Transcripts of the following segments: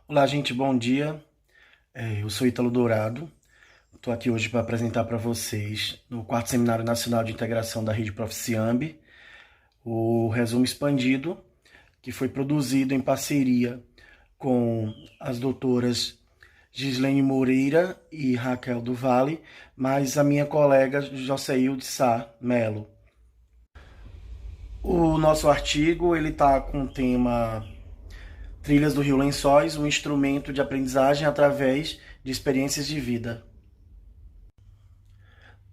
Olá, gente, bom dia. Eu sou Ítalo Dourado. Estou aqui hoje para apresentar para vocês, no quarto Seminário Nacional de Integração da Rede Proficiamb, o resumo expandido, que foi produzido em parceria com as doutoras Gislene Moreira e Raquel do Vale, mais a minha colega Joceilde Sá Melo. O nosso artigo ele está com o tema Trilhas do Rio Lençóis, um instrumento de aprendizagem através de experiências de vida.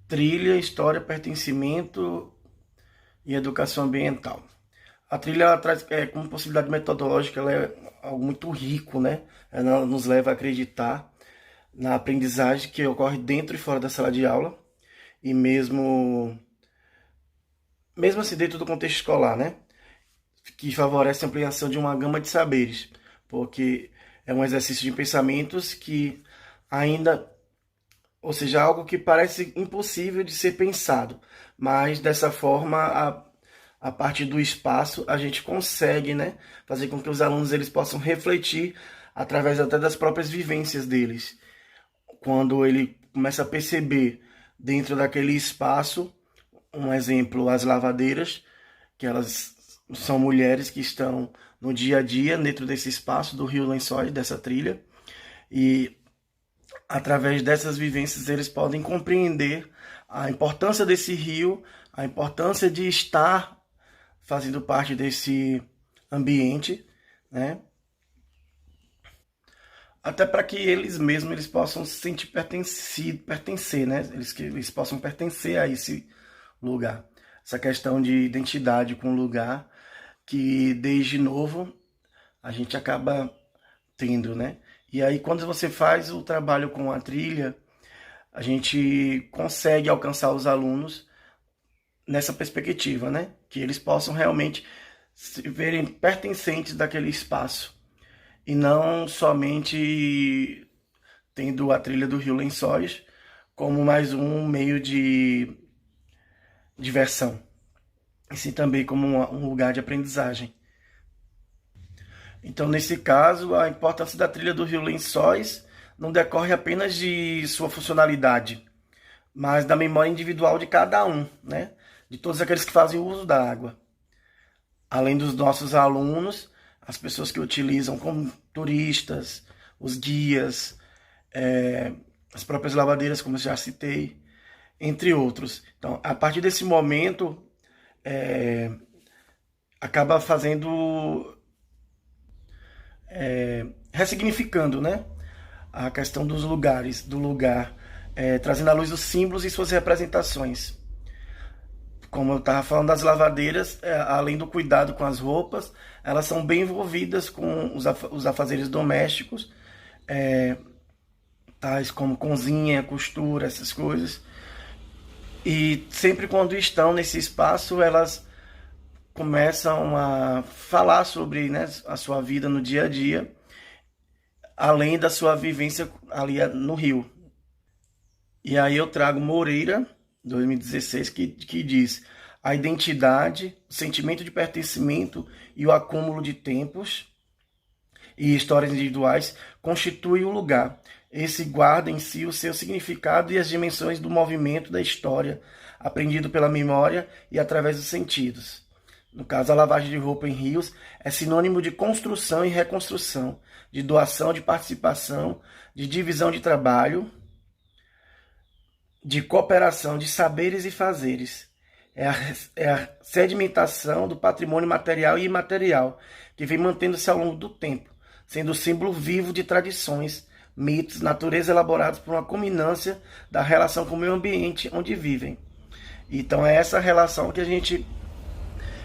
Trilha, história, pertencimento e educação ambiental. A trilha ela traz, como possibilidade metodológica, ela é algo muito rico, né? Ela nos leva a acreditar na aprendizagem que ocorre dentro e fora da sala de aula e mesmo assim dentro do contexto escolar, né? Que favorece a ampliação de uma gama de saberes, porque é um exercício de pensamentos que ainda, ou seja, algo que parece impossível de ser pensado, mas dessa forma, a partir do espaço, a gente consegue, né, fazer com que os alunos eles possam refletir através até das próprias vivências deles. Quando ele começa a perceber dentro daquele espaço, um exemplo, as lavadeiras, que elas são mulheres que estão no dia a dia dentro desse espaço do Rio Lençóis, dessa trilha, e através dessas vivências eles podem compreender a importância desse rio, a importância de estar fazendo parte desse ambiente, né? Até para que eles mesmos eles possam se sentir pertencer, né? Que eles possam pertencer a esse lugar. Essa questão de identidade com o lugar que desde novo a gente acaba tendo, né? E aí quando você faz o trabalho com a trilha, a gente consegue alcançar os alunos nessa perspectiva, né? Que eles possam realmente se verem pertencentes daquele espaço e não somente tendo a trilha do Rio Lençóis como mais um meio de diversão, e sim também como um lugar de aprendizagem. Então, nesse caso, a importância da trilha do Rio Lençóis não decorre apenas de sua funcionalidade, mas da memória individual de cada um, né? De todos aqueles que fazem uso da água. Além dos nossos alunos, as pessoas que utilizam como turistas, os guias, as próprias lavadeiras, como eu já citei, entre outros. Então, a partir desse momento, acaba fazendo, ressignificando, né? A questão dos lugares, do lugar, trazendo à luz os símbolos e suas representações. Como eu estava falando das lavadeiras, além do cuidado com as roupas, elas são bem envolvidas com os afazeres domésticos, tais como cozinha, costura, essas coisas. E sempre quando estão nesse espaço, elas começam a falar sobre, né, a sua vida no dia a dia, além da sua vivência ali no Rio. E aí eu trago Moreira, 2016, que diz: a identidade, o sentimento de pertencimento e o acúmulo de tempos e histórias individuais constituem o lugar. Esse guarda em si o seu significado e as dimensões do movimento da história, aprendido pela memória e através dos sentidos. No caso, a lavagem de roupa em rios é sinônimo de construção e reconstrução, de doação, de participação, de divisão de trabalho, de cooperação, de saberes e fazeres. É a sedimentação do patrimônio material e imaterial, que vem mantendo-se ao longo do tempo, sendo símbolo vivo de tradições, mitos, natureza elaborados por uma culminância da relação com o meio ambiente onde vivem. Então é essa relação que a gente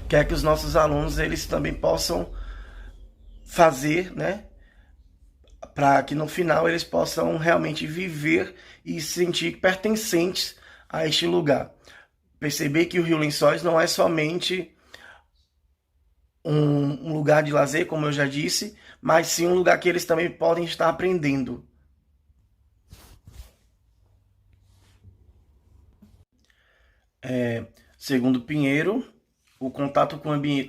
quer que os nossos alunos eles também possam fazer, né? Para que no final eles possam realmente viver e se sentir pertencentes a este lugar. Perceber que o Rio Lençóis não é somente um lugar de lazer, como eu já disse, mas sim um lugar que eles também podem estar aprendendo. Segundo Pinheiro, o contato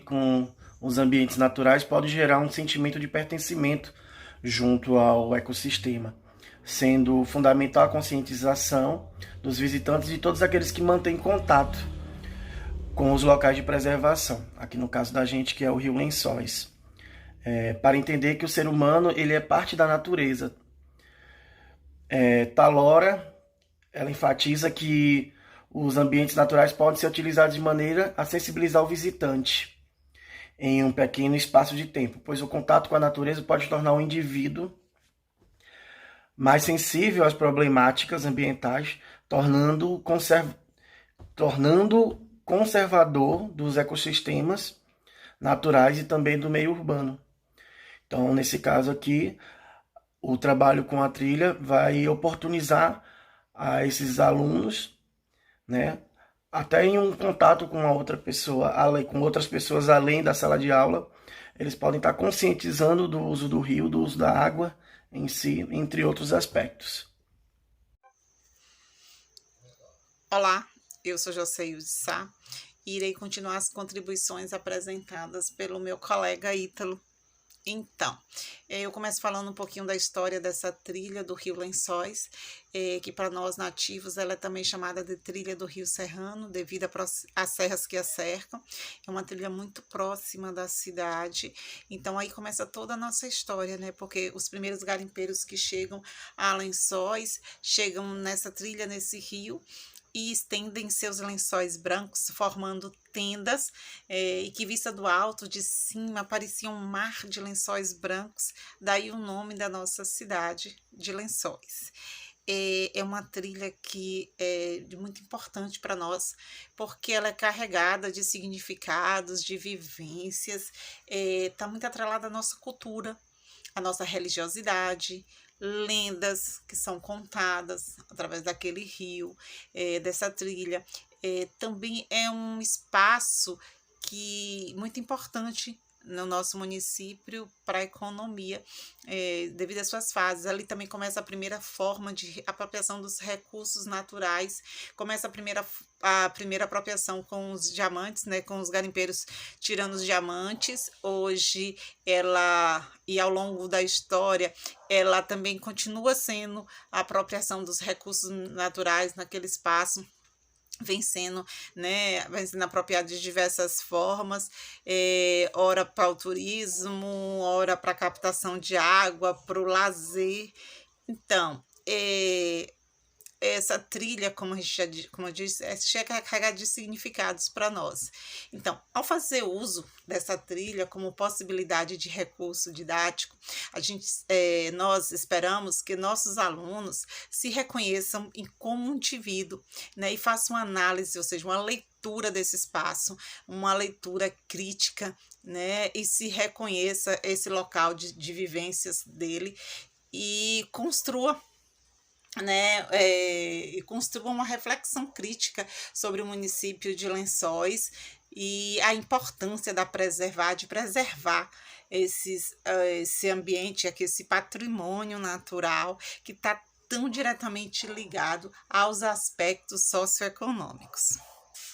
com os ambientes naturais pode gerar um sentimento de pertencimento junto ao ecossistema, sendo fundamental a conscientização dos visitantes e de todos aqueles que mantêm contato com os locais de preservação, aqui no caso da gente que é o Rio Lençóis, para entender que o ser humano ele é parte da natureza. Talora, ela enfatiza que os ambientes naturais podem ser utilizados de maneira a sensibilizar o visitante em um pequeno espaço de tempo, pois o contato com a natureza pode tornar o indivíduo mais sensível às problemáticas ambientais, tornando conservador dos ecossistemas naturais e também do meio urbano. Então, nesse caso aqui, o trabalho com a trilha vai oportunizar a esses alunos, né, até em um contato com a outra pessoa, com outras pessoas além da sala de aula, eles podem estar conscientizando do uso do rio, do uso da água em si, entre outros aspectos. Olá, eu sou Joceilde Sá e irei continuar as contribuições apresentadas pelo meu colega Ítalo. Então, eu começo falando um pouquinho da história dessa trilha do Rio Lençóis, que para nós nativos ela é também chamada de trilha do Rio Serrano, devido às serras que a cercam. É uma trilha muito próxima da cidade, então aí começa toda a nossa história, né? Porque os primeiros garimpeiros que chegam a Lençóis, chegam nessa trilha, nesse rio, e estendem seus lençóis brancos, formando tendas, e que vista do alto, de cima, parecia um mar de lençóis brancos, daí o nome da nossa cidade de Lençóis. É uma trilha que é muito importante para nós, porque ela é carregada de significados, de vivências, está muito atrelada à nossa cultura, à nossa religiosidade, lendas que são contadas através daquele rio, dessa trilha. Também é um espaço muito importante no nosso município para a economia, devido às suas fases. Ali também começa a primeira forma de apropriação dos recursos naturais, começa a primeira apropriação com os diamantes, né, com os garimpeiros tirando os diamantes. Hoje e ao longo da história, ela também continua sendo a apropriação dos recursos naturais naquele espaço, vem sendo apropriado de diversas formas, ora para o turismo, ora para a captação de água, para o lazer. Então, essa trilha, como eu disse, é carregada de significados para nós. Então, ao fazer uso dessa trilha como possibilidade de recurso didático, nós esperamos que nossos alunos se reconheçam como um indivíduo, né, e façam uma análise, ou seja, uma leitura desse espaço, uma leitura crítica, né, e se reconheça esse local de vivências dele e construa uma reflexão crítica sobre o município de Lençóis e a importância de preservar esse ambiente, esse patrimônio natural que está tão diretamente ligado aos aspectos socioeconômicos.